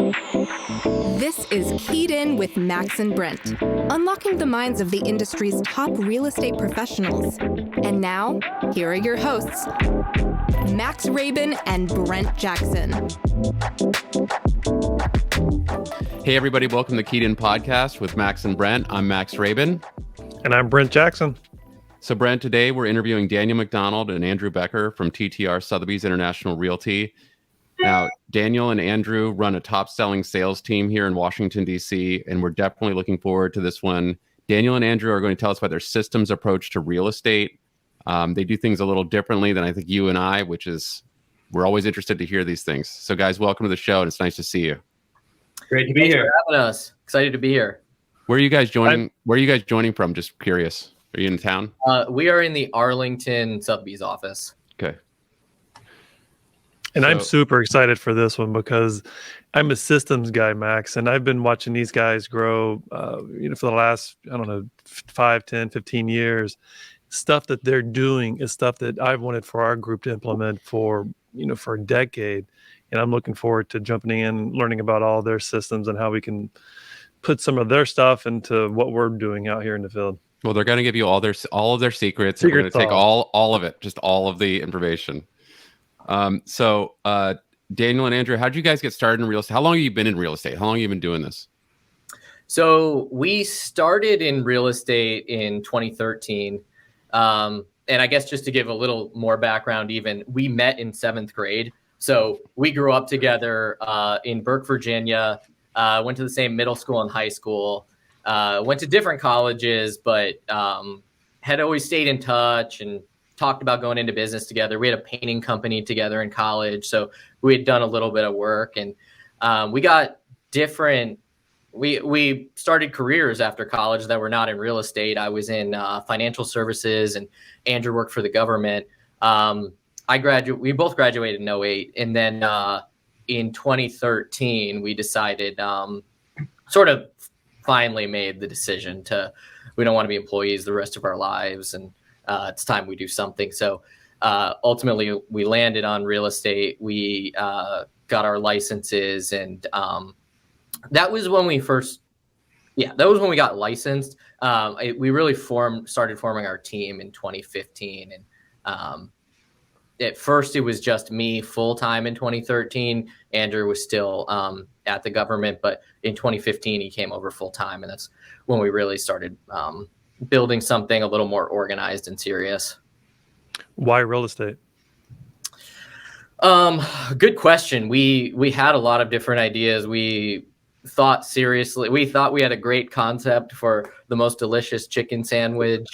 This is Keyed In with Max and Brent, unlocking the minds of the industry's top real estate professionals. And now, here are your hosts, Max Rabin and Brent Jackson. Hey everybody, welcome to Keyed In Podcast with Max and Brent. I'm Max Rabin. And I'm Brent Jackson. So Brent, today we're interviewing Daniel McDonald and Andrew Becker from TTR Sotheby's International Realty. Now, Daniel and Andrew run a top-selling sales team here in Washington, D.C., and we're definitely looking forward to this one. Daniel and Andrew are going to tell us about their systems approach to real estate. They do things a little differently than I think you and I, which is, we're always interested to hear these things. So guys, welcome to the show, and it's nice to see you. Great to be here. Thanks for having us. Excited to be here. Where are you guys joining from? Just curious. Are you in town? We are in the Arlington Sotheby's office. Okay. And I'm super excited for this one because I'm a systems guy, Max, and I've been watching these guys grow, for the last, 5, 10, 15 years. Stuff that they're doing is stuff that I've wanted for our group to implement for a decade. And I'm looking forward to jumping in, learning about all their systems and how we can put some of their stuff into what we're doing out here in the field. Well, they're going to give you all of their secrets. We're going to take all of it, just all of the information. So Daniel and Andrew, how did you guys get started in real estate? How long have you been in real estate? How long have you been doing this? So we started in real estate in 2013. And I guess just to give a little more background, even we met in 7th grade. So we grew up together in Burke, Virginia, went to the same middle school and high school, went to different colleges, but had always stayed in touch and talked about going into business together. We had a painting company together in college. So we had done a little bit of work, and we got different, we started careers after college that were not in real estate. I was in financial services, and Andrew worked for the government. We both graduated in 2008. And then in 2013, we decided, sort of finally made the decision we don't want to be employees the rest of our lives. And it's time we do something. So ultimately, we landed on real estate. We got our licenses, and that was when we got licensed. We really started forming our team in 2015. And at first, it was just me full-time in 2013. Andrew was still at the government, but in 2015, he came over full-time, and that's when we really started building something a little more organized and serious. Why real estate? Good question. We had a lot of different ideas. We thought we had a great concept for the most delicious chicken sandwich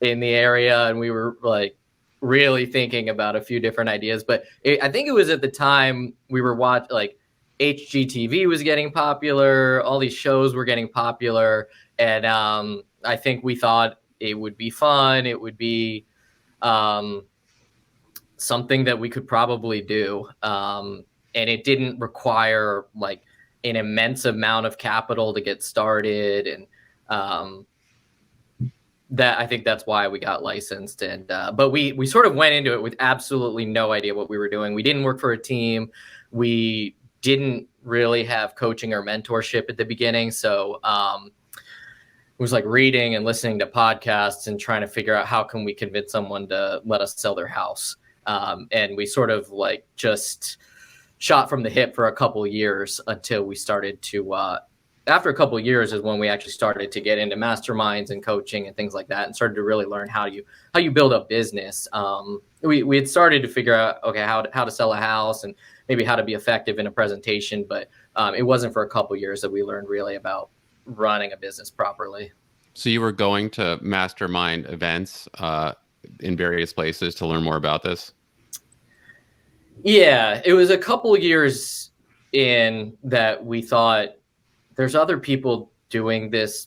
in the area. And we were like really thinking about a few different ideas, but I think it was at the time we were watching, like, HGTV was getting popular. All these shows were getting popular. And, I think we thought it would be fun. It would be something that we could probably do. And it didn't require like an immense amount of capital to get started. And I think that's why we got licensed. And but we sort of went into it with absolutely no idea what we were doing. We didn't work for a team. We didn't really have coaching or mentorship at the beginning. So it was like reading and listening to podcasts and trying to figure out how can we convince someone to let us sell their house. And we sort of like just shot from the hip for a couple of years until we started to, after a couple of years is when we actually started to get into masterminds and coaching and things like that, and started to really learn how you build a business. We had started to figure out, okay, how to sell a house and maybe how to be effective in a presentation, but it wasn't for a couple of years that we learned really about running a business properly. So you were going to mastermind events in various places to learn more about this? Yeah, it was a couple years in that we thought there's other people doing this.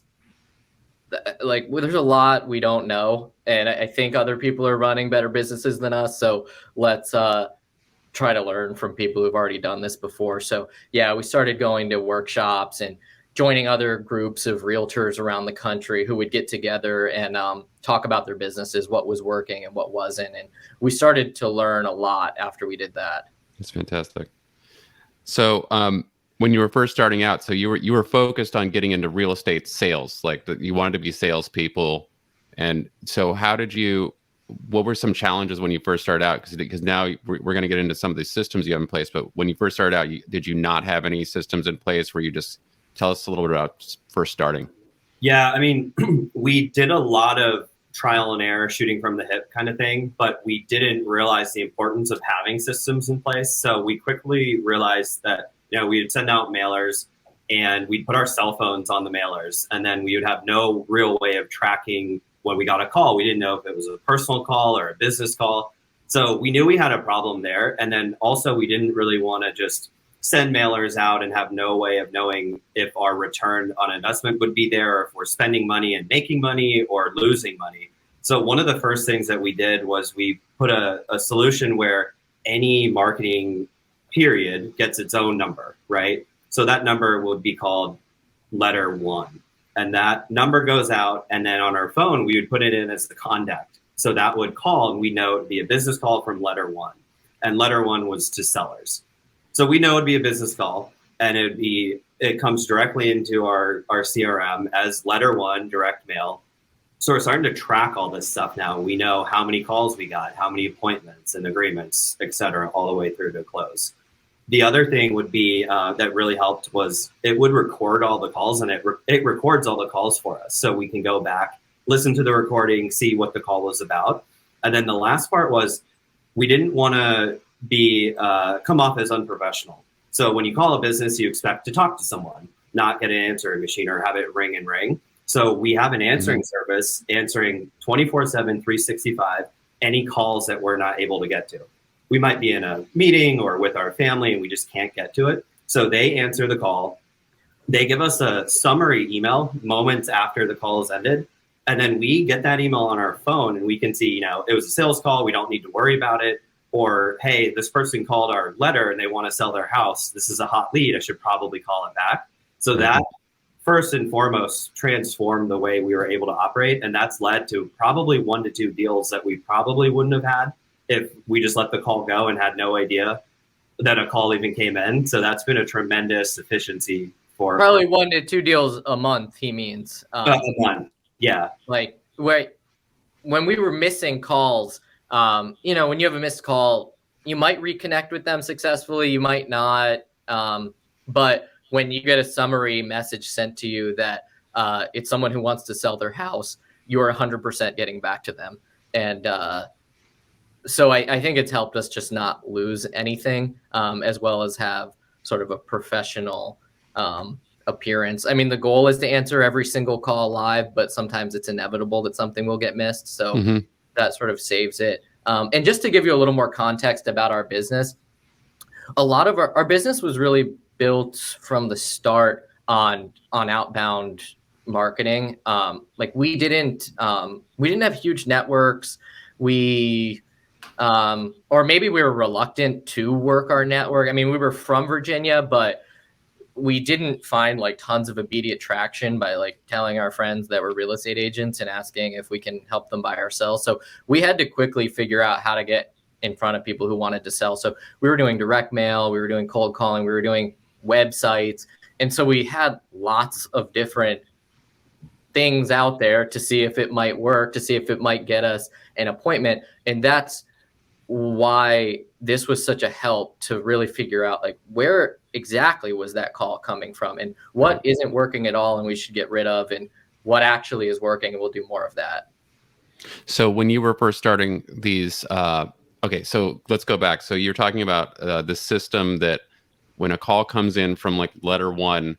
Like, there's a lot we don't know. And I think other people are running better businesses than us. So let's try to learn from people who've already done this before. So yeah, we started going to workshops and joining other groups of realtors around the country who would get together and talk about their businesses, what was working and what wasn't. And we started to learn a lot after we did that. That's fantastic. So when you were first starting out, so you were focused on getting into real estate sales, like you wanted to be salespeople. And so what were some challenges when you first started out? Because now we're going to get into some of the systems you have in place. But when you first started out, did you not have any systems in place? Where you just tell us a little bit about first starting? Yeah, I mean, we did a lot of trial and error, shooting from the hip kind of thing, but we didn't realize the importance of having systems in place. So we quickly realized that, we would send out mailers and we'd put our cell phones on the mailers, and then we would have no real way of tracking when we got a call. We didn't know if it was a personal call or a business call. So we knew we had a problem there. And then also we didn't really want to just send mailers out and have no way of knowing if our return on investment would be there, or if we're spending money and making money or losing money. So one of the first things that we did was we put a solution where any marketing period gets its own number, right? So that number would be called letter 1. And that number goes out, and then on our phone, we would put it in as the contact. So that would call, and we know it'd be a business call from letter 1. And letter 1 was to sellers. So we know it'd be a business call, and it comes directly into our CRM as letter 1, direct mail. So we're starting to track all this stuff now. We know how many calls we got, how many appointments and agreements, et cetera, all the way through to close. The other thing would be that really helped was it would record all the calls, and it records all the calls for us. So we can go back, listen to the recording, see what the call was about. And then the last part was we didn't want to come off as unprofessional. So when you call a business, you expect to talk to someone, not get an answering machine or have it ring and ring. So we have an answering service answering 24/7, 365, any calls that we're not able to get to. We might be in a meeting or with our family and we just can't get to it. So they answer the call. They give us a summary email moments after the call is ended. And then we get that email on our phone and we can see, it was a sales call. We don't need to worry about it. Or, hey, this person called our letter and they want to sell their house. This is a hot lead. I should probably call it back. So that first and foremost transformed the way we were able to operate. And that's led to probably 1 to 2 deals that we probably wouldn't have had if we just let the call go and had no idea that a call even came in. So that's been a tremendous efficiency for probably 1 to 2 deals a month. He means a month. Yeah. Like when we were missing calls, when you have a missed call, you might reconnect with them successfully. You might not. But when you get a summary message sent to you that it's someone who wants to sell their house, you're 100% getting back to them. And so I think it's helped us just not lose anything, as well as have sort of a professional appearance. I mean, the goal is to answer every single call live, but sometimes it's inevitable that something will get missed. So that sort of saves it. And just to give you a little more context about our business, a lot of our business was really built from the start on outbound marketing. Like we didn't have huge networks. Or maybe we were reluctant to work our network. I mean, we were from Virginia, but we didn't find like tons of immediate traction by like telling our friends that were real estate agents and asking if we can help them buy or sell. So we had to quickly figure out how to get in front of people who wanted to sell. So we were doing direct mail, we were doing cold calling, we were doing websites. And so we had lots of different things out there to see if it might work, to see if it might get us an appointment. And that's why this was such a help to really figure out like where exactly was that call coming from and what isn't working at all and we should get rid of, and what actually is working, and we'll do more of that. So when you were first starting these, okay, so let's go back. So you're talking about the system that when a call comes in from like letter 1,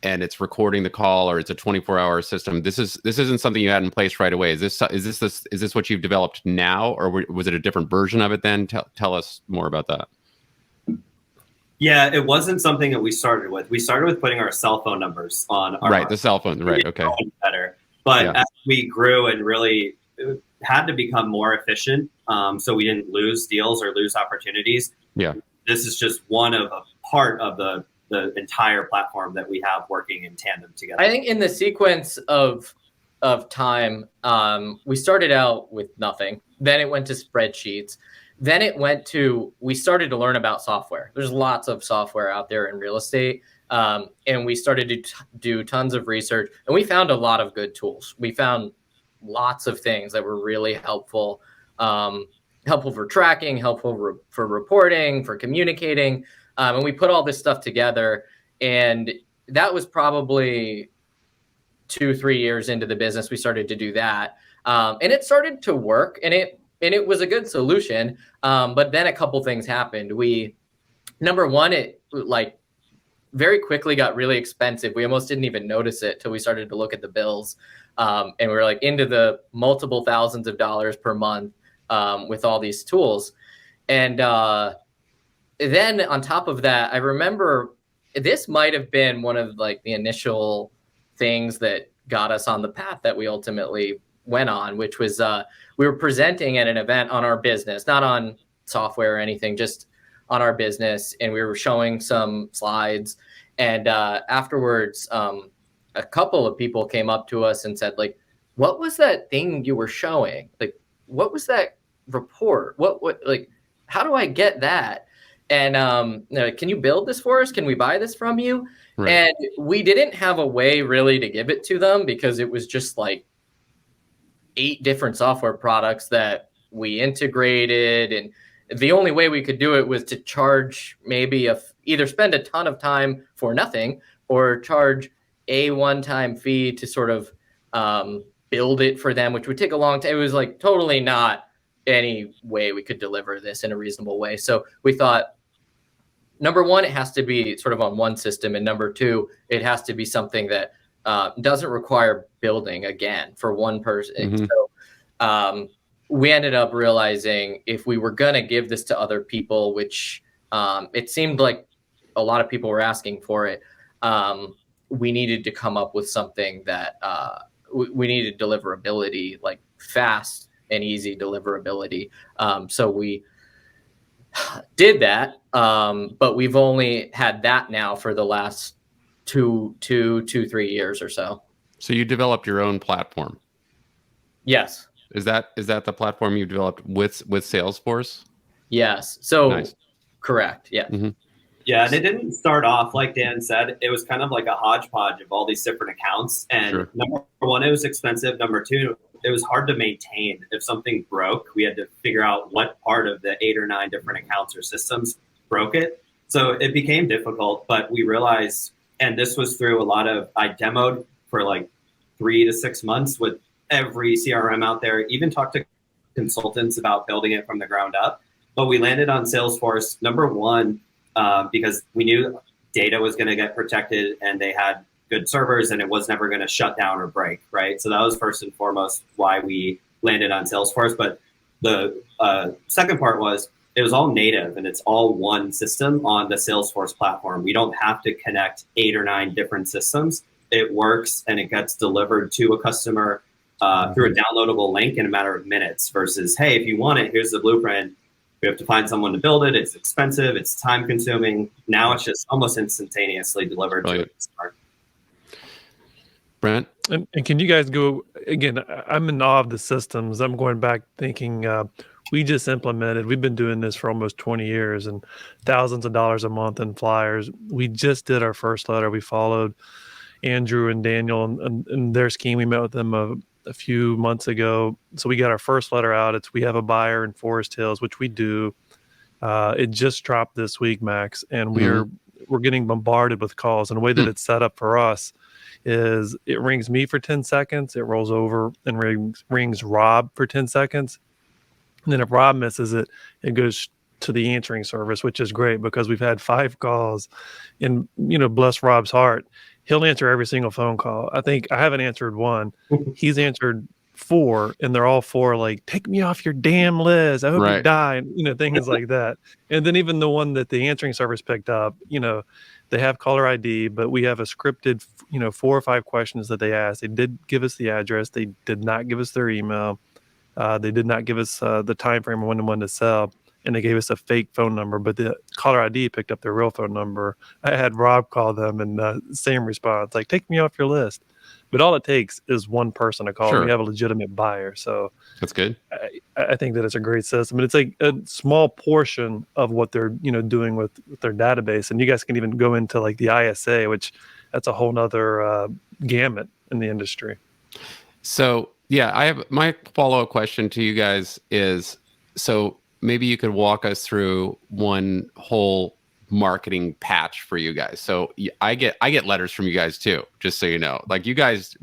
and it's recording the call, or it's a 24-hour system. This isn't something you had in place right away. Is this what you've developed now, or was it a different version of it then? Tell us more about that. Yeah, it wasn't something that we started with. We started with putting our cell phone numbers on our the cell phone, right? Okay. Better, but as we grew and really had to become more efficient, so we didn't lose deals or lose opportunities. Yeah, this is just one of a part of the entire platform that we have working in tandem together. I think in the sequence of time, we started out with nothing. Then it went to spreadsheets. then it went to, we started to learn about software. There's lots of software out there in real estate. And we started to do tons of research, and we found a lot of good tools. We found lots of things that were really helpful, helpful for tracking, helpful for reporting, for communicating. And we put all this stuff together, and that was probably 2-3 years into the business. We started to do that. And it started to work, and it was a good solution. But then a couple things happened. Number one, it like very quickly got really expensive. We almost didn't even notice it till we started to look at the bills. And we were like into the multiple thousands of dollars per month with all these tools. And then on top of that, I remember this might have been one of like the initial things that got us on the path that we ultimately went on, which was we were presenting at an event on our business, not on software or anything, just on our business. And we were showing some slides. And afterwards, a couple of people came up to us and said, like, what was that thing you were showing? Like, what was that report? What, like, how do I get that? And like, can you build this for us? Can we buy this from you? Right. And we didn't have a way really to give it to them, because it was just like 8 different software products that we integrated. And the only way we could do it was to charge maybe either spend a ton of time for nothing, or charge a one-time fee to sort of build it for them, which would take a long time. It was like totally not any way we could deliver this in a reasonable way. So we thought, number one, it has to be sort of on one system. And number two, it has to be something that doesn't require building again for one person. Mm-hmm. So we ended up realizing if we were going to give this to other people, which it seemed like a lot of people were asking for it, we needed to come up with something that we needed deliverability, like fast and easy deliverability. So we did that, but we've only had that now for the last 3 years or so. So you developed your own platform? Yes. Is that the platform you developed with Salesforce? Yes. So nice. Correct. Yeah. Mm-hmm. Yeah, and it didn't start off like Dan said. It was kind of like a hodgepodge of all these different accounts. And sure. Number one, it was expensive. Number two, it was hard to maintain. If something broke, we had to figure out what part of the 8 or 9 different accounts or systems broke it. So it became difficult, but we realized, and this was through a lot of, I demoed for like 3 to 6 months with every CRM out there, even talked to consultants about building it from the ground up. But we landed on Salesforce, number one, because we knew data was going to get protected and they had good servers and it was never going to shut down or break, right? So that was first and foremost why we landed on Salesforce. But the second part was it was all native and it's all one system on the Salesforce platform. We don't have to connect 8 or 9 different systems. It works and it gets delivered to a customer through a downloadable link in a matter of minutes versus, hey, if you want it, here's the blueprint. We have to find someone to build it. It's expensive. It's time consuming. Now it's just almost instantaneously delivered to a customer. Brent? And can you guys go, again, I'm in awe of the systems. I'm going back thinking we just implemented, we've been doing this for almost 20 years and thousands of dollars a month in flyers. We just did our first letter. We followed Andrew and Daniel and their scheme. We met with them a few months ago. So we got our first letter out. We have a buyer in Forest Hills, which we do. It just dropped this week, Max, and we're getting bombarded with calls. And the way that it's set up for us is it rings me for 10 seconds. It rolls over and rings Rob for 10 seconds. And then if Rob misses it, it goes to the answering service, which is great because we've had 5 calls and, bless Rob's heart. He'll answer every single phone call. I think I haven't answered one. He's answered 4, and they're all 4 like, take me off your damn list. I hope you die, and things like that. And then even the one that the answering service picked up, they have caller ID, but we have a scripted, 4 or 5 questions that they asked. They did give us the address. They did not give us their email. They did not give us the time frame of when to sell. and they gave us a fake phone number, but the caller ID picked up their real phone number. I had Rob call them, and same response, like, take me off your list. But all it takes is one person to call. Sure. And we have a legitimate buyer. So That's good. I think that it's a great system. And it's like a small portion of what they're doing with their database. And you guys can even go into like the ISA, which that's a whole nother gamut in the industry. So yeah, I have my follow-up question to you guys is, so maybe you could walk us through one whole marketing patch for you guys. So I get letters from you guys too, just so you know. Like you guys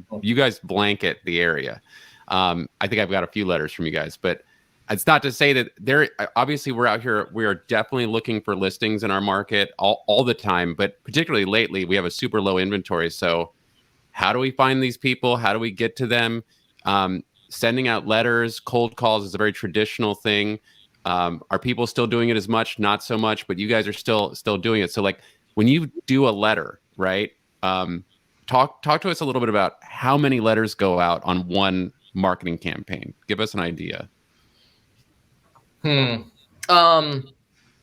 blanket the area. I think I've got a few letters from you guys, but it's not to say that there. Obviously, we're out here. We are definitely looking for listings in our market all the time, but particularly lately, we have a super low inventory. So how do we find these people? How do we get to them? Sending out letters, cold calls is a very traditional thing. Are people still doing it as much? Not so much, but you guys are still doing it. So like when you do a letter, right? Talk to us a little bit about how many letters go out on one marketing campaign. Give us an idea.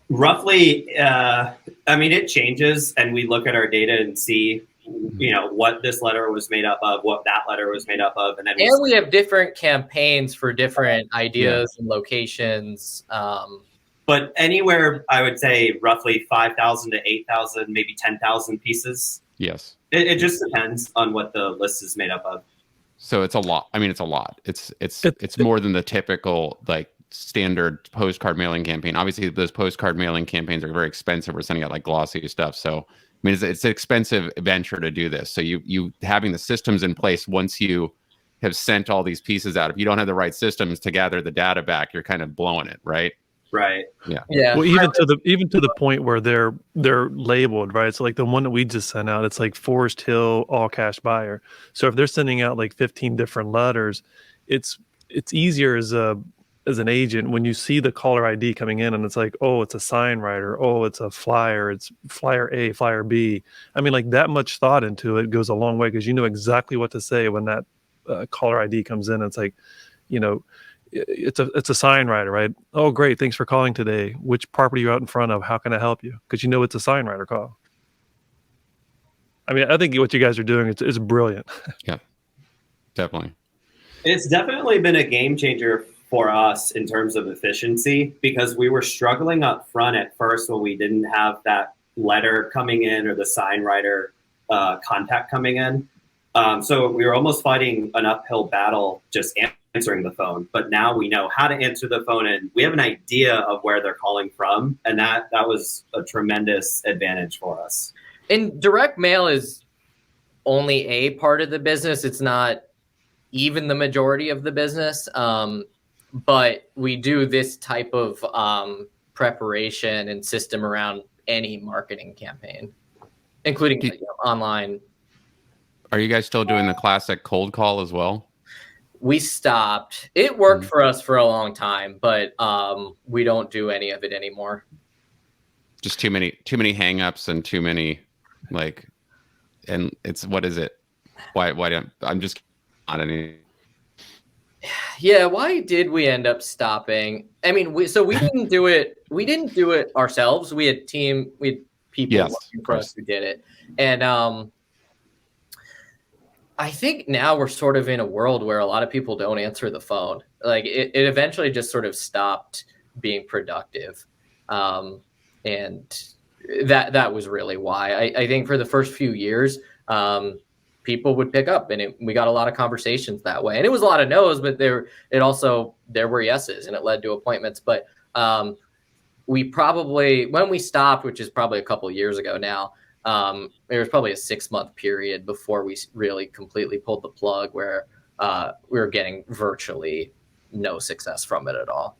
Roughly, I mean, it changes, and we look at our data and see, what this letter was made up of, what that letter was made up of, and then we have different campaigns for different ideas and locations. But anywhere, I would say roughly 5,000 to 8,000, maybe 10,000 pieces. Yes. It just depends on what the list is made up of. So it's a lot. I mean, it's a lot. It's more than the typical like standard postcard mailing campaign. Obviously, those postcard mailing campaigns are very expensive. We're sending out like glossy stuff. So I mean, it's an expensive venture to do this. So you having the systems in place, once you have sent all these pieces out, if you don't have the right systems to gather the data back, you're kind of blowing it, right? Right. Yeah. Well, even to the point where they're labeled, right? So like the one that we just sent out, it's like Forest Hill all cash buyer. So if they're sending out like 15 different letters, it's easier as an agent when you see the caller ID coming in and it's like, oh, it's a sign writer, oh, it's a flyer, it's flyer A, flyer B. I mean, like that much thought into it goes a long way because you know exactly what to say when that caller ID comes in. It's like, it's a sign writer, right? Oh, great, thanks for calling today. Which property are you out in front of? How can I help you? Because it's a sign writer call. I mean, I think what you guys are doing is brilliant. Yeah, definitely. It's definitely been a game changer for us in terms of efficiency because we were struggling up front at first when we didn't have that letter coming in or the sign writer contact coming in. So we were almost fighting an uphill battle just answering the phone. But now we know how to answer the phone and we have an idea of where they're calling from. And that was a tremendous advantage for us. And direct mail is only a part of the business. It's not even the majority of the business. But we do this type of preparation and system around any marketing campaign, including online. Are you guys still doing the classic cold call as well? We stopped. It worked for us for a long time, but we don't do any of it anymore. Just too many hangups and too many and it's, what is it? Why don't I'm just not any. Yeah, why did we end up working? I mean, we didn't do it. We didn't do it ourselves. We had people working for us who did it, and I think now we're sort of in a world where a lot of people don't answer the phone. Like it eventually just sort of stopped being productive, and that was really why. I think for the first few years, people would pick up and we got a lot of conversations that way. And it was a lot of no's, but there were yeses and it led to appointments. But we probably, when we stopped, which is probably a couple of years ago now, there was probably a 6-month period before we really completely pulled the plug where we were getting virtually no success from it at all.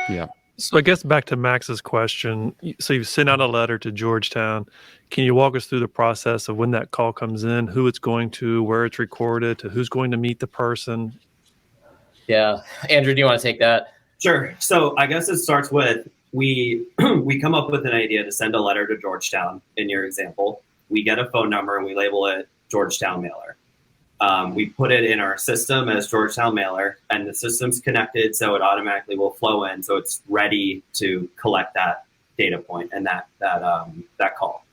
Yeah. So I guess back to Max's question. So you've sent out a letter to Georgetown. Can you walk us through the process of when that call comes in, who it's going to, where it's recorded, to who's going to meet the person? Yeah. Andrew, do you want to take that? Sure. So I guess it starts with we come up with an idea to send a letter to Georgetown in your example. We get a phone number and we label it Georgetown mailer. We put it in our system as Georgetown mailer, and the system's connected, so it automatically will flow in, so it's ready to collect that data point and that call.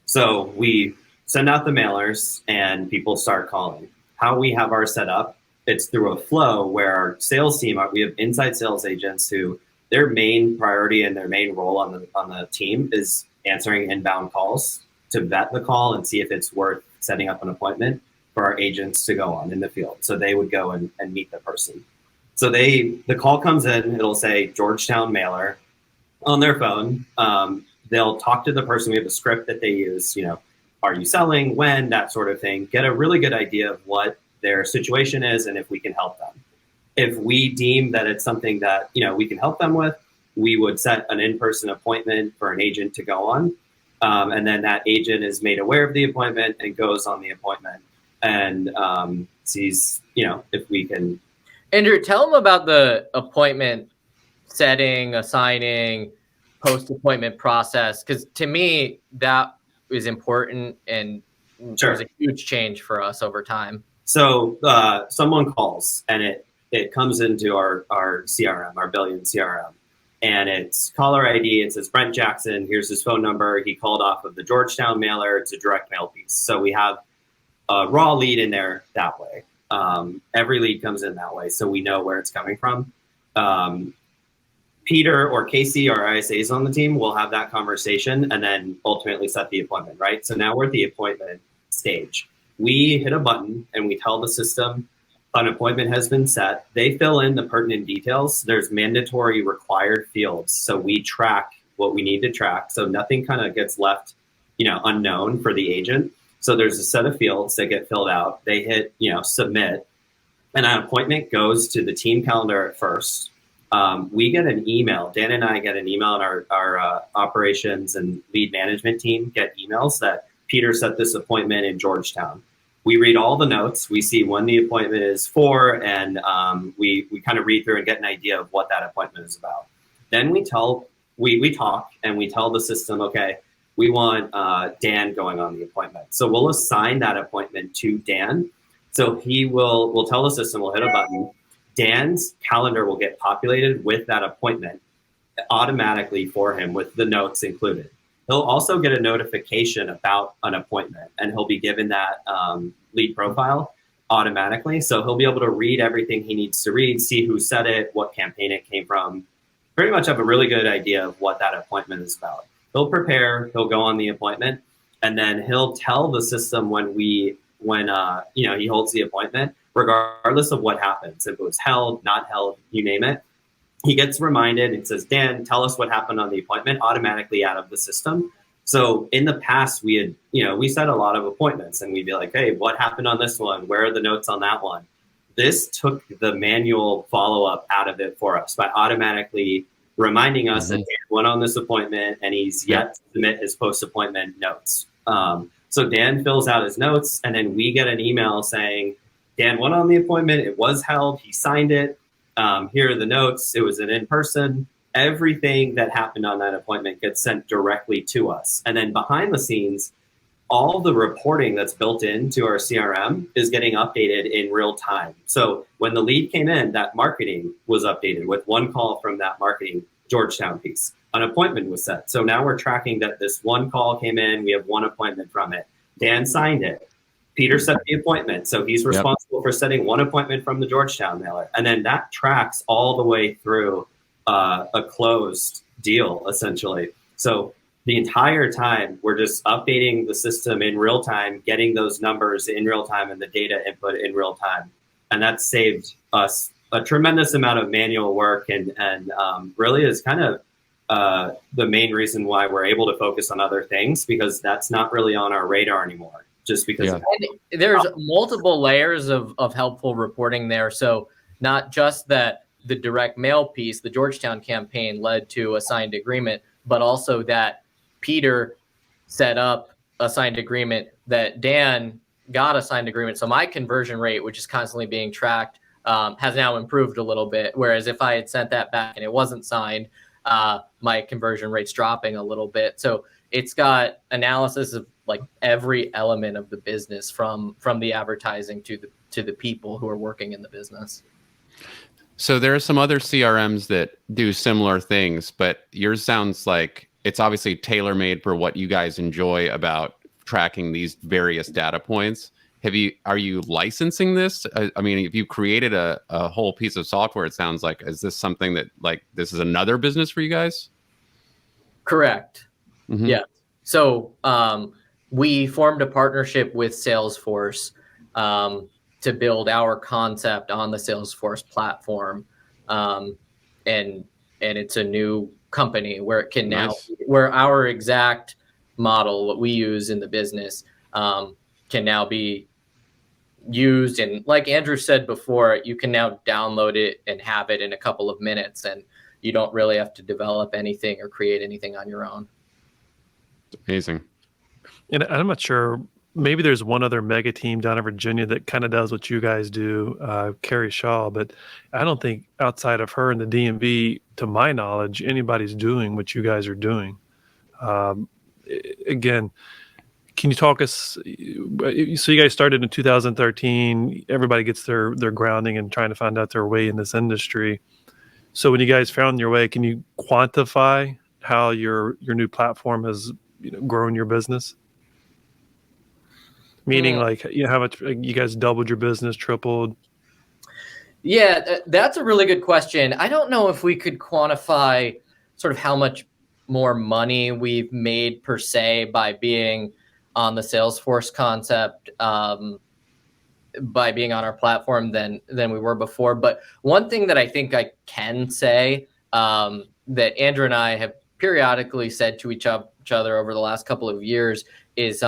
So we send out the mailers, and people start calling. How we have ours set up, it's through a flow where our sales team, we have inside sales agents who their main priority and their main role on the team is answering inbound calls to vet the call and see if it's worth setting up an appointment for our agents to go on in the field. So they would go and meet the person. So the call comes in, it'll say Georgetown mailer on their phone. They'll talk to the person. We have a script that they use, are you selling, when, that sort of thing. Get a really good idea of what their situation is and if we can help them. If we deem that it's something that, we can help them with, we would set an in-person appointment for an agent to go on. And then that agent is made aware of the appointment and goes on the appointment and sees, if we can. Andrew, tell them about the appointment setting, assigning, post-appointment process. Because to me, that is important and Sure. There's a huge change for us over time. So someone calls and it comes into our CRM, our Billion CRM. And it's caller ID. It says Brent Jackson. Here's his phone number. He called off of the Georgetown mailer. It's a direct mail piece. So we have a raw lead in there that way. Every lead comes in that way. So we know where it's coming from. Peter or Casey, our ISAs on the team, will have that conversation and then ultimately set the appointment, right? So now we're at the appointment stage. We hit a button and we tell the system an appointment has been set. They fill in the pertinent details. There's mandatory required fields. So we track what we need to track. So nothing kind of gets left, unknown for the agent. So there's a set of fields that get filled out. They hit, submit, and an appointment goes to the team calendar at first. We get an email. Dan and I get an email, and our operations and lead management team get emails that Peter set this appointment in Georgetown. We read all the notes. We see when the appointment is for, and we kind of read through and get an idea of what that appointment is about. Then we talk and we tell the system, okay, we want Dan going on the appointment. So we'll assign that appointment to Dan. So we'll tell the system, we'll hit a button. Dan's calendar will get populated with that appointment automatically for him with the notes included. He'll also get a notification about an appointment, and he'll be given that lead profile automatically. So he'll be able to read everything he needs to read, see who said it, what campaign it came from, pretty much have a really good idea of what that appointment is about. He'll prepare, he'll go on the appointment, and then he'll tell the system when he holds the appointment, regardless of what happens. If it was held, not held, you name it. He gets reminded. It says, Dan, tell us what happened on the appointment, automatically out of the system. So in the past, we set a lot of appointments and we'd be like, hey, what happened on this one? Where are the notes on that one? This took the manual follow-up out of it for us by automatically reminding us that Dan went on this appointment and he's yet to submit his post-appointment notes. So Dan fills out his notes, and then we get an email saying, Dan went on the appointment. It was held. He signed it. Here are the notes. It was an in-person. Everything that happened on that appointment gets sent directly to us. And then behind the scenes, all the reporting that's built into our CRM is getting updated in real time. So when the lead came in, that marketing was updated with one call from that marketing Georgetown piece. An appointment was set. So now we're tracking that this one call came in. We have one appointment from it. Dan signed it. Peter set the appointment. So he's responsible for setting one appointment from the Georgetown mailer. And then that tracks all the way through a closed deal, essentially. So the entire time, we're just updating the system in real time, getting those numbers in real time and the data input in real time. And that saved us a tremendous amount of manual work and really is kind of the main reason why we're able to focus on other things, because that's not really on our radar anymore. Just because there's multiple layers of helpful reporting there. So not just that the direct mail piece, the Georgetown campaign led to a signed agreement, but also that Peter set up a signed agreement, that Dan got a signed agreement. So my conversion rate, which is constantly being tracked, has now improved a little bit. Whereas if I had sent that back and it wasn't signed, my conversion rate's dropping a little bit. So it's got analysis of like every element of the business from the advertising to the people who are working in the business. So there are some other CRMs that do similar things, but yours sounds like it's obviously tailor-made for what you guys enjoy about tracking these various data points. Are you licensing this? I mean, if you created a whole piece of software, it sounds like, is this something that like, this is another business for you guys? Correct. Mm-hmm. Yeah. So we formed a partnership with Salesforce to build our concept on the Salesforce platform. And it's a new company where it can now, where our exact model, what we use in the business, can now be used. And like Andrew said before, you can now download it and have it in a couple of minutes, and you don't really have to develop anything or create anything on your own. Amazing. And I'm not sure, maybe there's one other mega team down in Virginia that kind of does what you guys do, Carrie Shaw, but I don't think outside of her and the DMV, to my knowledge, anybody's doing what you guys are doing. Again, can you talk us, so you guys started in 2013, everybody gets their grounding and trying to find out their way in this industry. So when you guys found your way, can you quantify how your new platform has grown your business? Meaning, like, how much you guys doubled your business, tripled? Yeah, that's a really good question. I don't know if we could quantify sort of how much more money we've made per se by being on the Salesforce concept, by being on our platform than we were before. But one thing that I think I can say, that Andrew and I have periodically said to each other over the last couple of years is,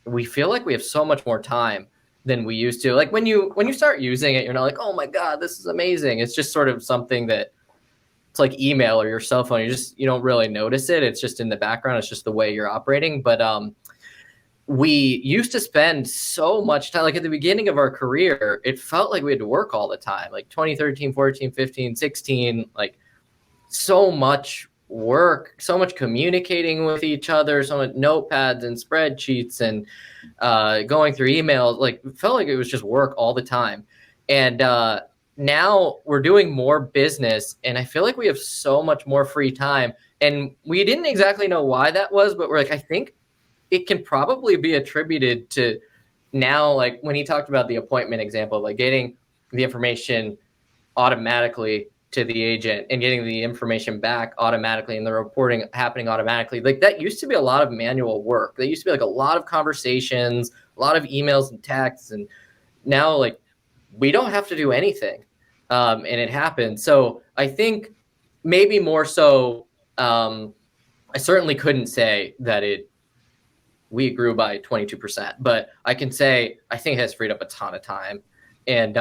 we feel like we have so much more time than we used to. Like when you start using it, you're not like, oh my God, this is amazing. It's just sort of something that it's like email or your cell phone. You don't really notice it. It's just in the background. It's just the way you're operating. But we used to spend so much time, like at the beginning of our career, it felt like we had to work all the time, like 2013, 14, 15, 16, like so much work, so much communicating with each other, so much notepads and spreadsheets and going through emails. Like it felt like it was just work all the time. And now we're doing more business, and I feel like we have so much more free time. And we didn't exactly know why that was, but we're like, I think it can probably be attributed to now, like when he talked about the appointment example, like getting the information automatically to the agent and getting the information back automatically and the reporting happening automatically. Like that used to be a lot of manual work. There used to be like a lot of conversations, a lot of emails and texts. And now like we don't have to do anything. And it happens. So I think maybe more so, I certainly couldn't say that we grew by 22%, but I can say, I think it has freed up a ton of time. And,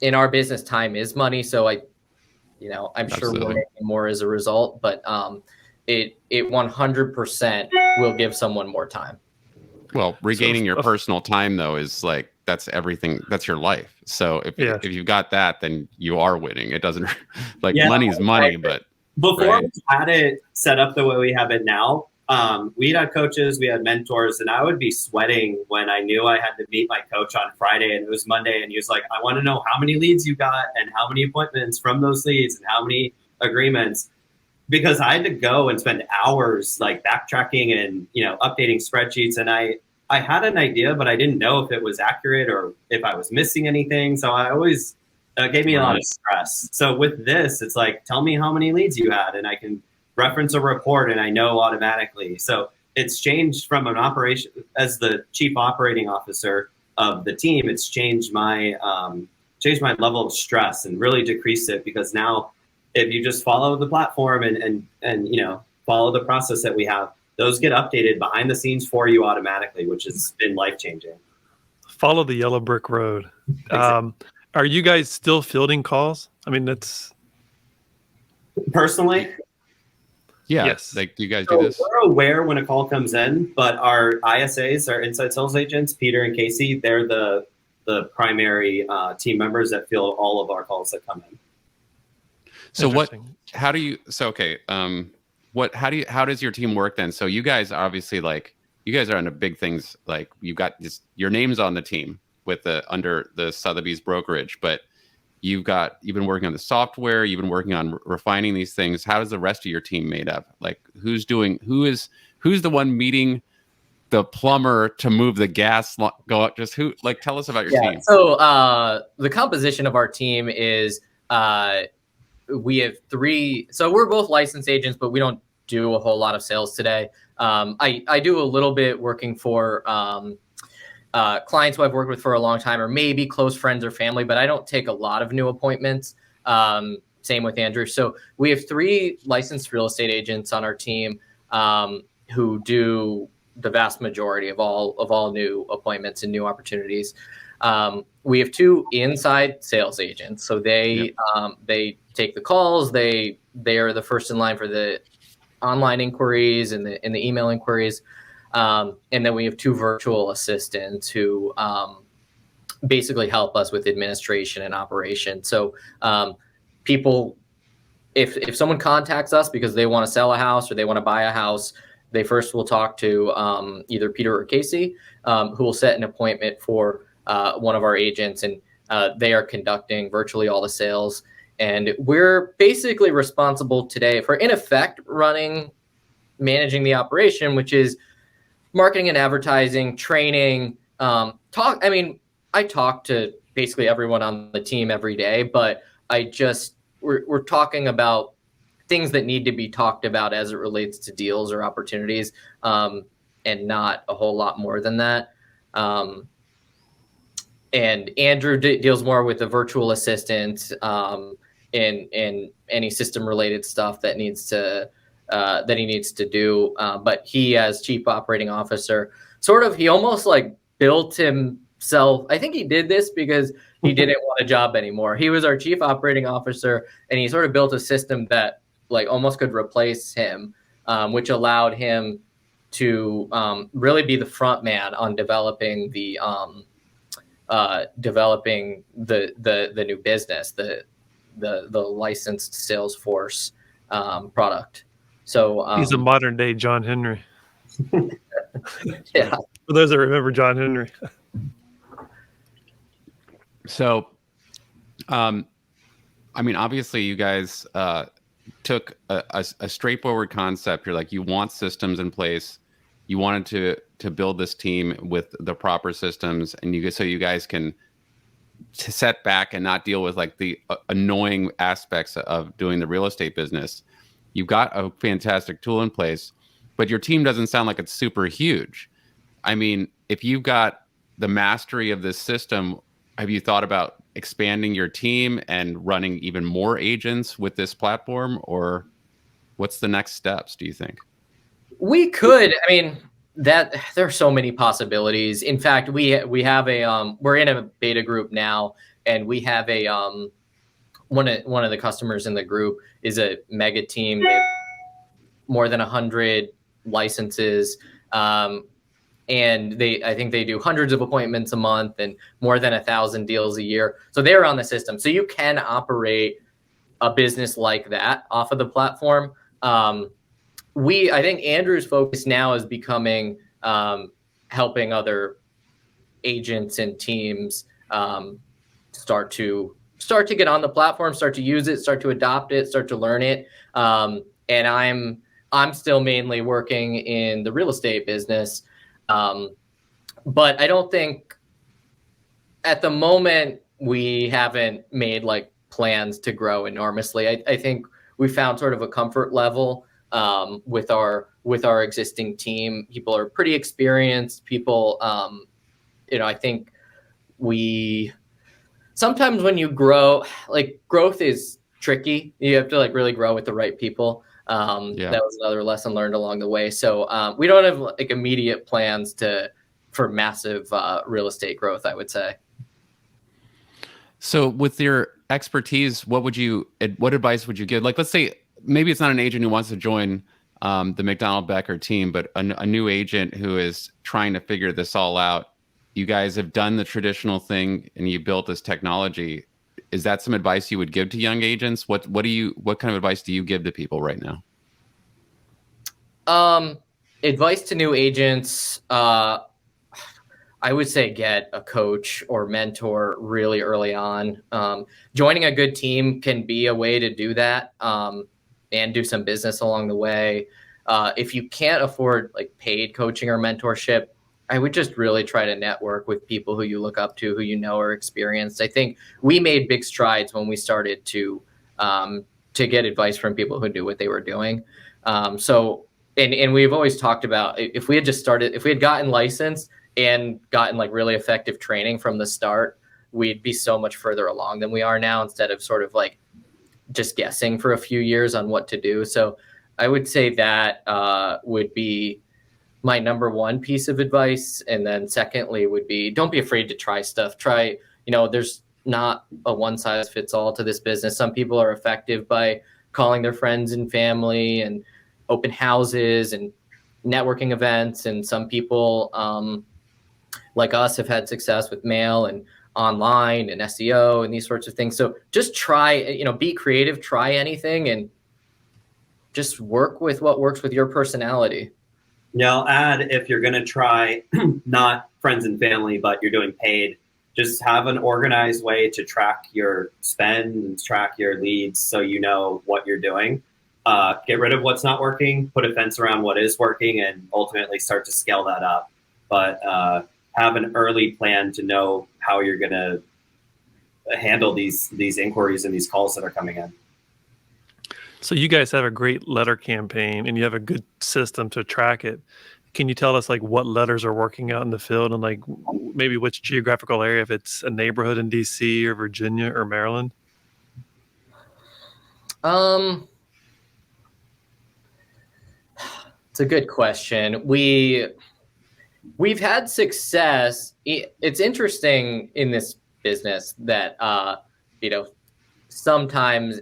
in our business, time is money. So I'm sure we're making more as a result, but it 100% will give someone more time. Well, regaining your personal time though is like, that's everything. That's your life. So if you've got that, then you are winning. It doesn't like money's money, but before we had it set up the way we have it now, we had coaches, we had mentors, and I would be sweating when I knew I had to meet my coach on Friday and it was Monday. And he was like, I want to know how many leads you got and how many appointments from those leads and how many agreements, because I had to go and spend hours like backtracking and, updating spreadsheets. And I had an idea, but I didn't know if it was accurate or if I was missing anything. So I always gave me a lot of stress. So with this, it's like, tell me how many leads you had and I can reference a report and I know automatically. So it's changed from an operation as the chief operating officer of the team. It's changed my level of stress and really decreased it, because now if you just follow the platform and follow the process that we have, those get updated behind the scenes for you automatically, which has been life-changing. Follow the yellow brick road. Exactly. Are you guys still fielding calls? I mean, that's personally. Yeah. Yes. Like, do you guys do this? We're aware when a call comes in, but our ISAs, our inside sales agents, Peter and Casey, they're the primary team members that field all of our calls that come in. So how does your team work then? So you guys obviously you guys are into big things. Like you've got your name's on the team with under the Sotheby's brokerage, but you've been working on the software, you've been working on refining these things. How is the rest of your team made up? Like who's the one meeting the plumber to move the gas go up? Just tell us about your team. So the composition of our team is we have 3. So we're both licensed agents, but we don't do a whole lot of sales today. I do a little bit working for clients who I've worked with for a long time, or maybe close friends or family, but I don't take a lot of new appointments. Same with Andrew. So we have 3 licensed real estate agents on our team who do the vast majority of all new appointments and new opportunities. We have 2 inside sales agents. So they take the calls. They are the first in line for the online inquiries and the email inquiries. And then we have 2 virtual assistants who basically help us with administration and operation. So people, if someone contacts us because they want to sell a house or they want to buy a house, they first will talk to either Peter or Casey, who will set an appointment for one of our agents, and they are conducting virtually all the sales. And we're basically responsible today for, in effect, managing the operation, which is marketing and advertising, training, I talk to basically everyone on the team every day, but we're talking about things that need to be talked about as it relates to deals or opportunities, and not a whole lot more than that. And Andrew deals more with the virtual assistant and any system related stuff that he needs to do. But he, as chief operating officer, he almost built himself. I think he did this because he didn't want a job anymore. He was our chief operating officer, and he sort of built a system that almost could replace him, which allowed him to really be the front man on developing the new business, the licensed Salesforce product. So he's a modern day John Henry. Yeah. For those that remember John Henry. So, obviously you guys took a straightforward concept. You're you want systems in place. You wanted to build this team with the proper systems, and you guys can set back and not deal with the annoying aspects of doing the real estate business. You've got a fantastic tool in place, but your team doesn't sound like it's super huge. If you've got the mastery of this system, have you thought about expanding your team and running even more agents with this platform, or what's the next steps, do you think? We could. There are so many possibilities. In fact, we have we're in a beta group now, and we have one of the customers in the group is a mega team. They have more than 100 licenses, and I think they do hundreds of appointments a month and more than 1,000 deals a year. So they're on the system. So you can operate a business like that off of the platform. I think Andrew's focus now is becoming helping other agents and teams start to get on the platform, start to use it, start to adopt it, start to learn it. And I'm still mainly working in the real estate business. But I don't think at the moment we haven't made plans to grow enormously. I think we found sort of a comfort level with our existing team. People are pretty experienced. People, I think sometimes when you grow, growth is tricky. You have to really grow with the right people. That was another lesson learned along the way. So we don't have immediate plans for massive real estate growth, I would say. So with your expertise, what advice would you give? Let's say maybe it's not an agent who wants to join the McDonald Becker team, but a new agent who is trying to figure this all out. You guys have done the traditional thing and you built this technology. Is that some advice you would give to young agents? What kind of advice do you give to people right now? Advice to new agents. I would say get a coach or mentor really early on. Joining a good team can be a way to do that, and do some business along the way. If you can't afford like paid coaching or mentorship, I would just really try to network with people who you look up to, who you know are experienced. I think we made big strides when we started to get advice from people who knew what they were doing. And we've always talked about, if we had gotten licensed and gotten like really effective training from the start, we'd be so much further along than we are now, instead of sort of like just guessing for a few years on what to do. So I would say that would be my number one piece of advice. And then secondly would be, don't be afraid to try stuff. There's not a one size fits all to this business. Some people are effective by calling their friends and family and open houses and networking events. And some people, like us, have had success with mail and online and SEO and these sorts of things. So just try, be creative, try anything, and just work with what works with your personality. Yeah, I'll add, if you're going to try not friends and family, but you're doing paid, just have an organized way to track your spend and track your leads so you know what you're doing. Get rid of what's not working, put a fence around what is working, and ultimately start to scale that up. But have an early plan to know how you're going to handle these inquiries and these calls that are coming in. So you guys have a great letter campaign and you have a good system to track it. Can you tell us like what letters are working out in the field, and like maybe which geographical area, if it's a neighborhood in DC or Virginia or Maryland? It's a good question. We've had success. It's interesting in this business that, sometimes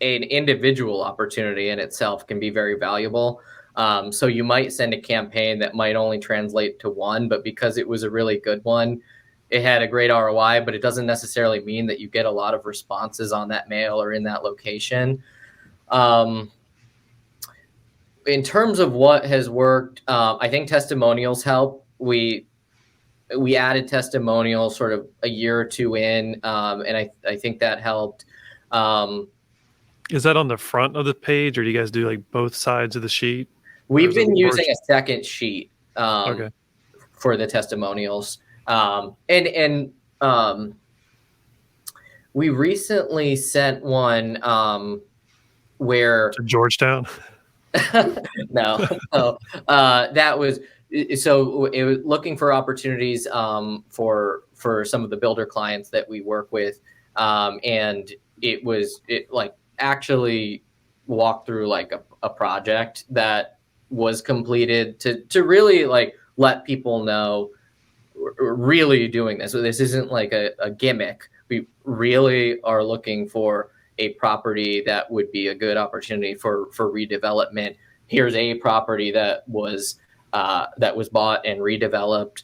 an individual opportunity in itself can be very valuable. So you might send a campaign that might only translate to one, but because it was a really good one, it had a great ROI, but it doesn't necessarily mean that you get a lot of responses on that mail or in that location. In terms of what has worked, I think testimonials help. We added testimonials sort of a year or two in, and I think that helped. Is that on the front of the page, or do you guys do like both sides of the sheet? We've been using a second sheet Okay. for the testimonials. We recently sent one where To Georgetown? no, that was, so it was looking for opportunities for some of the builder clients that we work with, and it actually walked through like a project that was completed to really like let people know we're really doing this. So this isn't like a gimmick. We really are looking for a property that would be a good opportunity for redevelopment. Here's a property that was bought and redeveloped.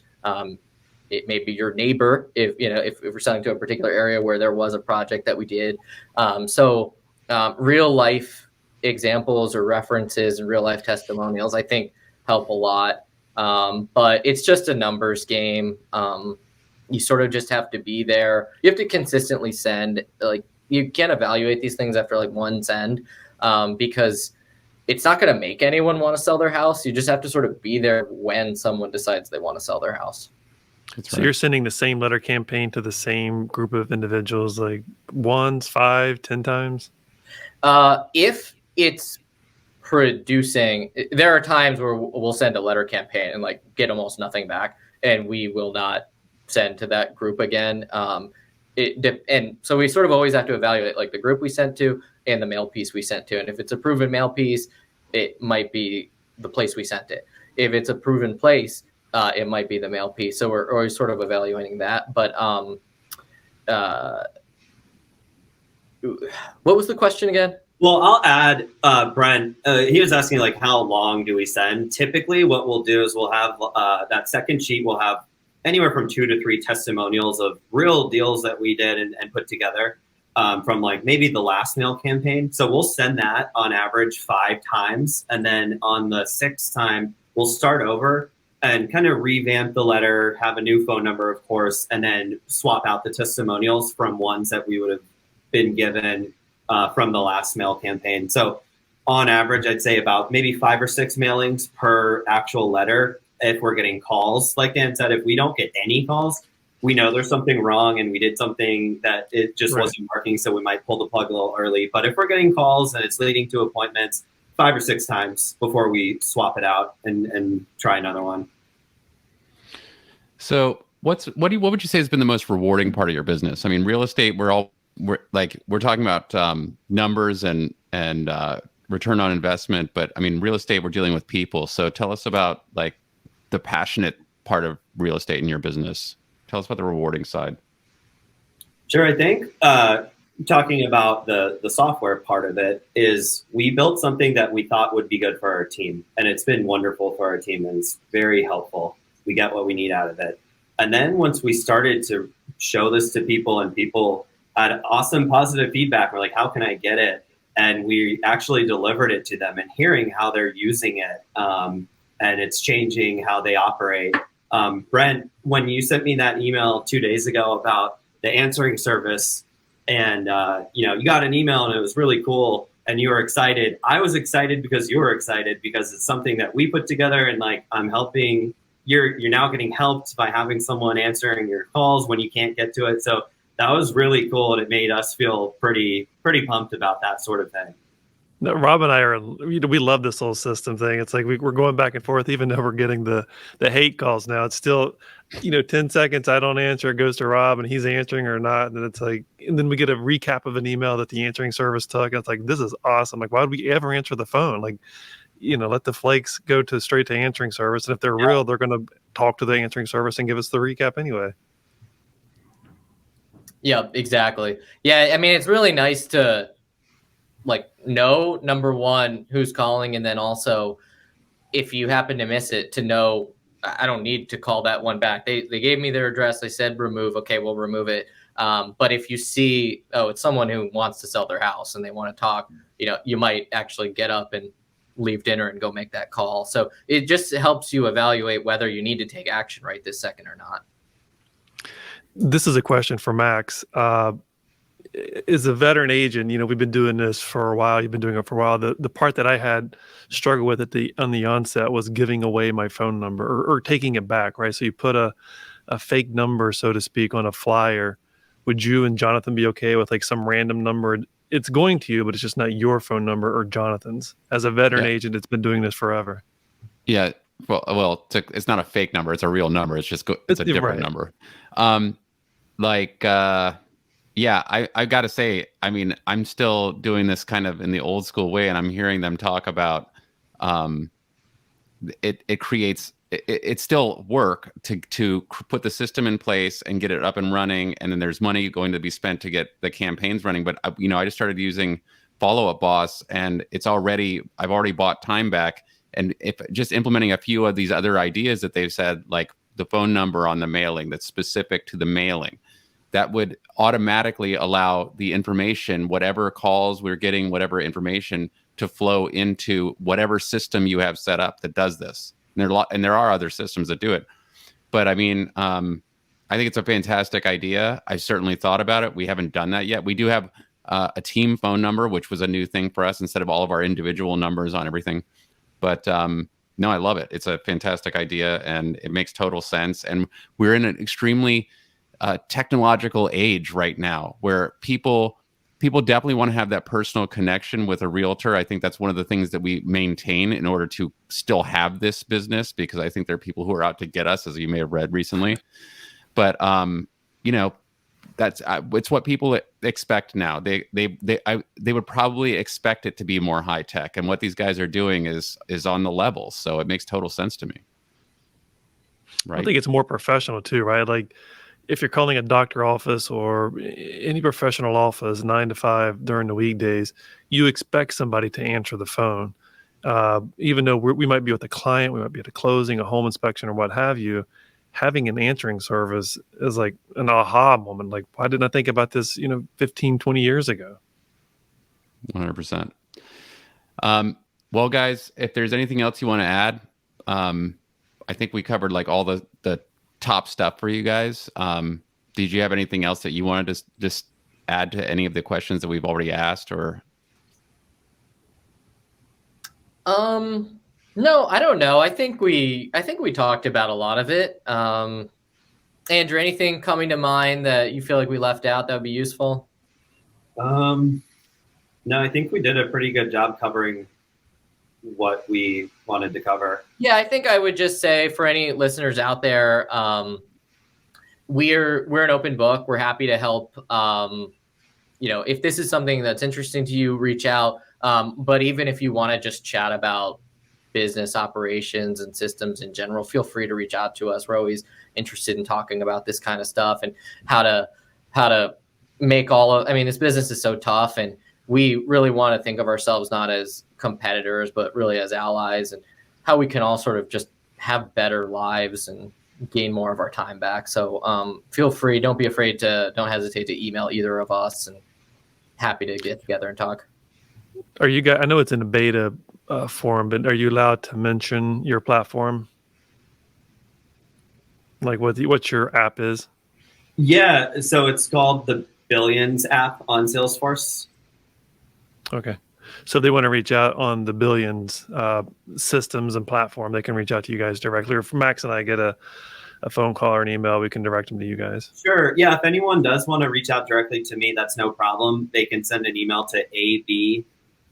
It may be your neighbor if we're selling to a particular area where there was a project that we did. Real life examples or references and real life testimonials, I think, help a lot. But it's just a numbers game. You sort of just have to be there. You have to consistently send. Like, you can't evaluate these things after like one send, because it's not going to make anyone want to sell their house. You just have to sort of be there when someone decides they want to sell their house. That's So right. you're sending the same letter campaign to the same group of individuals like once, 5, 10 times? If it's producing, there are times where we'll send a letter campaign and like get almost nothing back, and we will not send to that group again. And so we sort of always have to evaluate like the group we sent to and the mail piece we sent to. And if it's a proven mail piece, it might be the place we sent it. If it's a proven place, it might be the mail piece. So we're always sort of evaluating that. But what was the question again? Well, I'll add, Brent, he was asking like, how long do we send? Typically what we'll do is we'll have that second sheet, we'll have anywhere from 2 to 3 testimonials of real deals that we did and put together. from like maybe the last mail campaign. So we'll send that on average 5 times. And then on the 6th time, we'll start over and kind of revamp the letter, have a new phone number, of course, and then swap out the testimonials from ones that we would have been given from the last mail campaign. So on average, I'd say about maybe 5 or 6 mailings per actual letter. If we're getting calls, like Dan said, if we don't get any calls, we know there's something wrong and we did something that it just wasn't working. So we might pull the plug a little early. But if we're getting calls and it's leading to appointments, 5 or 6 times before we swap it out and try another one. So what would you say has been the most rewarding part of your business? I mean, real estate, we're talking about numbers and return on investment, but I mean, real estate, we're dealing with people. So tell us about like the passionate part of real estate in your business. Tell us about the rewarding side. Sure. I think talking about the software part of it is we built something that we thought would be good for our team. And it's been wonderful for our team and it's very helpful. We get what we need out of it. And then once we started to show this to people and people had awesome positive feedback, we're like, how can I get it? And we actually delivered it to them and hearing how they're using it and it's changing how they operate. Brent, when you sent me that email 2 days ago about the answering service and, you got an email and it was really cool and you were excited. I was excited because you were excited because it's something that we put together and like, I'm helping, you're now getting helped by having someone answering your calls when you can't get to it. So that was really cool. And it made us feel pretty pumped about that sort of thing. No, Rob and I we love this whole system thing. It's like we're going back and forth, even though we're getting the hate calls now. It's still, 10 seconds, I don't answer, it goes to Rob and he's answering or not. And then it's like, and then we get a recap of an email that the answering service took. And it's like, this is awesome. Like, why would we ever answer the phone? Like, let the flakes go straight to answering service. And if they're real, they're going to talk to the answering service and give us the recap anyway. Yeah, exactly. Yeah. I mean, it's really nice to know, number one, who's calling. And then also if you happen to miss it, to know, I don't need to call that one back. They gave me their address. They said remove. Okay, we'll remove it. But if you see, it's someone who wants to sell their house and they want to talk, you might actually get up and leave dinner and go make that call. So it just helps you evaluate whether you need to take action right this second or not. This is a question for Max. As a veteran agent, we've been doing this for a while. You've been doing it for a while. The part that I had struggled with on the onset was giving away my phone number or taking it back, right? So you put a fake number, so to speak, on a flyer. Would you and Jonathan be okay with like some random number? It's going to you, but it's just not your phone number or Jonathan's. As a veteran agent, it's been doing this forever. Yeah. Well, it's not a fake number. It's a real number. It's just it's a different number. Yeah, I got to say, I mean, I'm still doing this kind of in the old school way, and I'm hearing them talk about it's still work to put the system in place and get it up and running, and then there's money going to be spent to get the campaigns running. But I just started using Follow Up Boss, and I've already bought time back, and if just implementing a few of these other ideas that they've said, like the phone number on the mailing that's specific to the mailing, that would automatically allow the information, whatever calls we're getting, whatever information, to flow into whatever system you have set up that does this. And there are other systems that do it. But I mean, I think it's a fantastic idea. I certainly thought about it. We haven't done that yet. We do have a team phone number, which was a new thing for us instead of all of our individual numbers on everything. But no, I love it. It's a fantastic idea and it makes total sense. And we're in an extremely technological age right now where people definitely want to have that personal connection with a realtor. I think that's one of the things that we maintain in order to still have this business, because I think there are people who are out to get us, as you may have read recently. But that's it's what people expect now. They would probably expect it to be more high tech, and what these guys are doing is on the level. So it makes total sense to me. Right. I think it's more professional too, right? Like, if you're calling a doctor office or any professional office 9 to 5 during the weekdays, you expect somebody to answer the phone. Even though we might be with a client, we might be at a closing, a home inspection, or what have you. having an answering service is like an aha moment. Like, why didn't I think about this, 15, 20 years ago? 100%. Well, guys, if there's anything else you want to add, I think we covered like all the top stuff for you guys. Did you have anything else that you wanted to just add to any of the questions that we've already asked, or? No, I don't know. I think we talked about a lot of it. Andrew, anything coming to mind that you feel like we left out that would be useful? No, I think we did a pretty good job covering what we wanted to cover. Yeah, I think I would just say for any listeners out there, we're an open book. We're happy to help. If this is something that's interesting to you, reach out. But even if you want to just chat about business operations and systems in general, feel free to reach out to us. We're always interested in talking about this kind of stuff and how to make this business is so tough, and we really want to think of ourselves not as competitors, but really as allies, and how we can all sort of just have better lives and gain more of our time back. So feel free, don't hesitate to email either of us, and happy to get together and talk. Are you guys, I know it's in a beta form, but are you allowed to mention your platform? Like what your app is? Yeah, so it's called the Billions app on Salesforce. Okay. So if they want to reach out on the Billions systems and platform, they can reach out to you guys directly. Or if Max and I get a phone call or an email, we can direct them to you guys. Sure. Yeah, if anyone does want to reach out directly to me, that's no problem. They can send an email to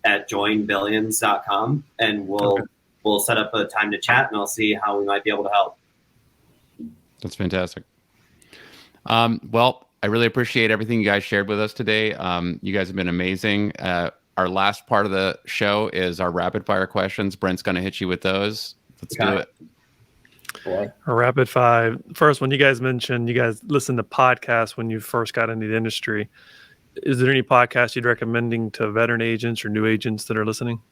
ab@joinbillions.com, and we'll set up a time to chat, and I'll see how we might be able to help. That's fantastic. Well, I really appreciate everything you guys shared with us today. You guys have been amazing. Our last part of the show is our rapid fire questions. Brent's going to hit you with those. Let's do it. Boy. A rapid five. First one, you guys mentioned you guys listened to podcasts when you first got into the industry. Is there any podcast you'd recommending to veteran agents or new agents that are listening?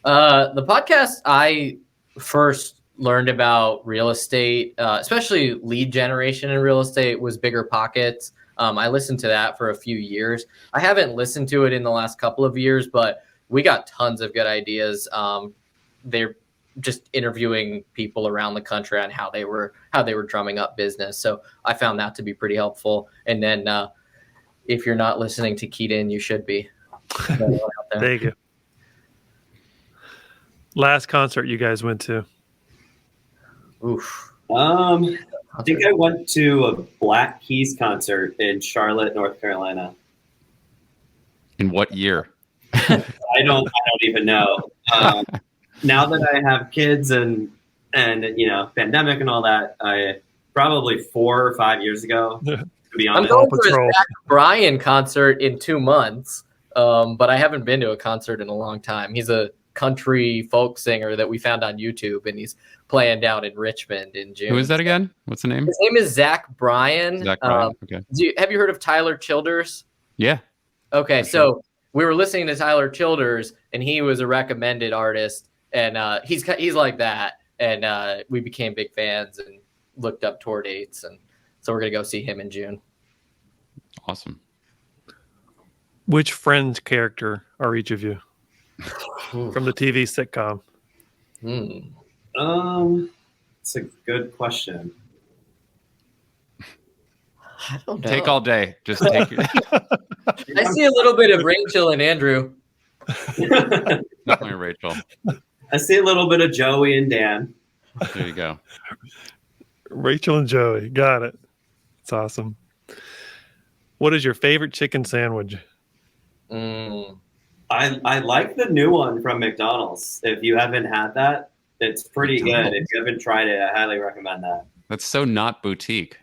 The podcast I first learned about real estate, especially lead generation in real estate, was Bigger Pockets. I listened to that for a few years. I haven't listened to it in the last couple of years, but we got tons of good ideas. They're just interviewing people around the country on how they were drumming up business. So I found that to be pretty helpful. And then if you're not listening to Keaton, you should be. Thank you. Last concert you guys went to? Oof. I think I went to a Black Keys concert in Charlotte, North Carolina. In what year? I don't even know. Now that I have kids and pandemic and all that, I probably 4 or 5 years ago, to be honest. I'm going to a Zach Bryan concert in 2 months, but I haven't been to a concert in a long time. He's a country folk singer that we found on YouTube, and he's playing down in Richmond in June. Who is that again? What's the name? His name is Zach Bryan. Zach Bryan. Okay. Have you heard of Tyler Childers? Yeah. Okay, For so sure. we were listening to Tyler Childers, and he was a recommended artist, and he's like that, and we became big fans and looked up tour dates, and so we're gonna go see him in June. Awesome. Which Friends character are each of you from the TV sitcom? It's a good question. I don't know. Take all day. Just take your... I see a little bit of Rachel and Andrew. Definitely Rachel. I see a little bit of Joey and Dan. There you go. Rachel and Joey. Got it. It's awesome. What is your favorite chicken sandwich? I like the new one from McDonald's. If you haven't had that, it's pretty good. If you haven't tried it, I highly recommend that. That's so not boutique.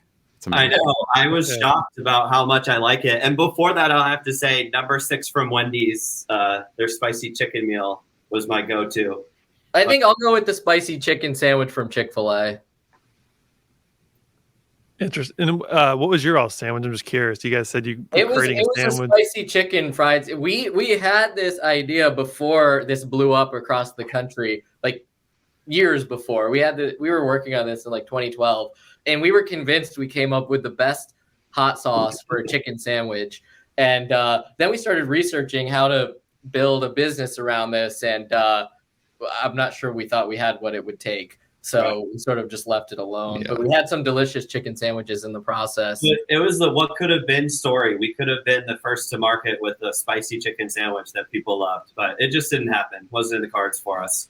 I know. I was shocked about how much I like it. And before that, I'll have to say number 6 from Wendy's, their spicy chicken meal was my go-to. I think I'll go with the spicy chicken sandwich from Chick-fil-A. Interesting. And what was your all sandwich? I'm just curious. You guys said you were creating a sandwich. A spicy chicken fried. We had this idea before this blew up across the country. Like years before. We were working on this in like 2012, and we were convinced we came up with the best hot sauce for a chicken sandwich. And then we started researching how to build a business around this, and I'm not sure we thought we had what it would take. So we sort of just left it alone. Yeah. But we had some delicious chicken sandwiches in the process. It was the what could have been story. We could have been the first to market with a spicy chicken sandwich that people loved, but it just didn't happen. Wasn't in the cards for us.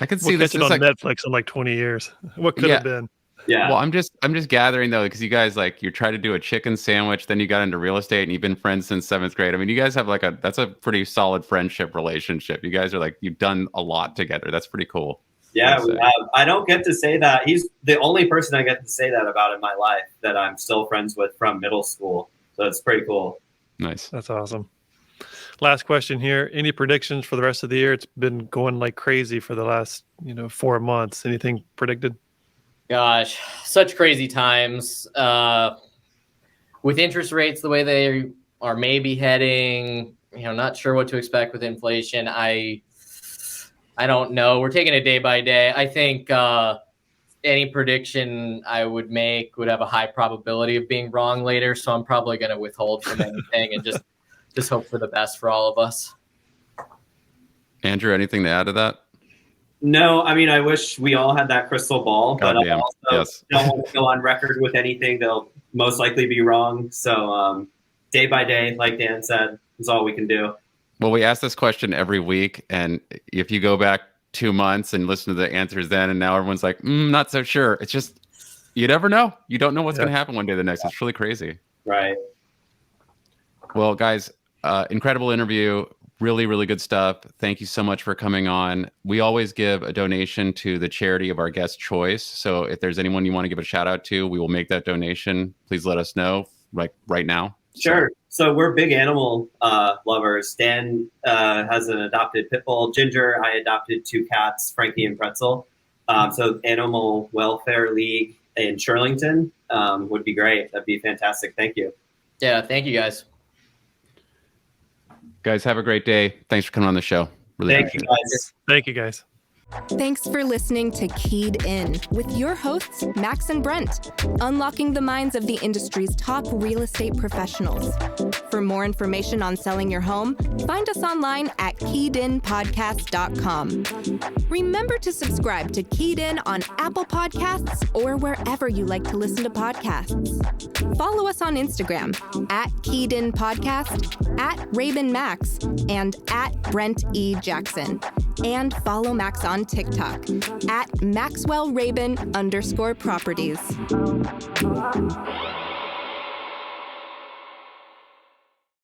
I can see this on Netflix in like 20 years. What could have been? Yeah. Well, I'm just gathering though, because you guys you tried to do a chicken sandwich, then you got into real estate, and you've been friends since 7th grade. I mean, you guys have that's a pretty solid friendship relationship. You guys are you've done a lot together. That's pretty cool. Yeah, we have. I don't get to say that. He's the only person I get to say that about in my life that I'm still friends with from middle school. So it's pretty cool. Nice. That's awesome. Last question here. Any predictions for the rest of the year? It's been going like crazy for the last 4 months. Anything predicted? Gosh, such crazy times. With interest rates the way they are maybe heading, not sure what to expect with inflation. I don't know. We're taking it day by day. I think any prediction I would make would have a high probability of being wrong later. So I'm probably going to withhold from anything and just hope for the best for all of us. Andrew, anything to add to that? No, I mean, I wish we all had that crystal ball, but I also don't want to go on record with anything. They'll most likely be wrong. So day by day, like Dan said, is all we can do. Well, we ask this question every week, and if you go back 2 months and listen to the answers then, and now everyone's like, not so sure. It's just, you never know. You don't know what's going to happen one day or the next. It's really crazy. Right. Well, guys, incredible interview. Really, really good stuff. Thank you so much for coming on. We always give a donation to the charity of our guest choice. So if there's anyone you want to give a shout out to, we will make that donation. Please let us know right now. Sure. So we're big animal lovers. Dan has an adopted pit bull, Ginger. I adopted 2 cats, Frankie and Pretzel. So Animal Welfare League in Shirlington would be great. That'd be fantastic. Thank you. Yeah, thank you guys. Guys, have a great day. Thanks for coming on the show. Really Thank you, guys. Thank you, guys. Thanks for listening to Keyed In with your hosts, Max and Brent, unlocking the minds of the industry's top real estate professionals. For more information on selling your home, find us online at KeyedInPodcast.com. Remember to subscribe to Keyed In on Apple Podcasts or wherever you like to listen to podcasts. Follow us on Instagram at Keyed In Podcast, at Rabin Max, and at Brent E. Jackson. And follow Max on TikTok at MaxwellRabin_properties.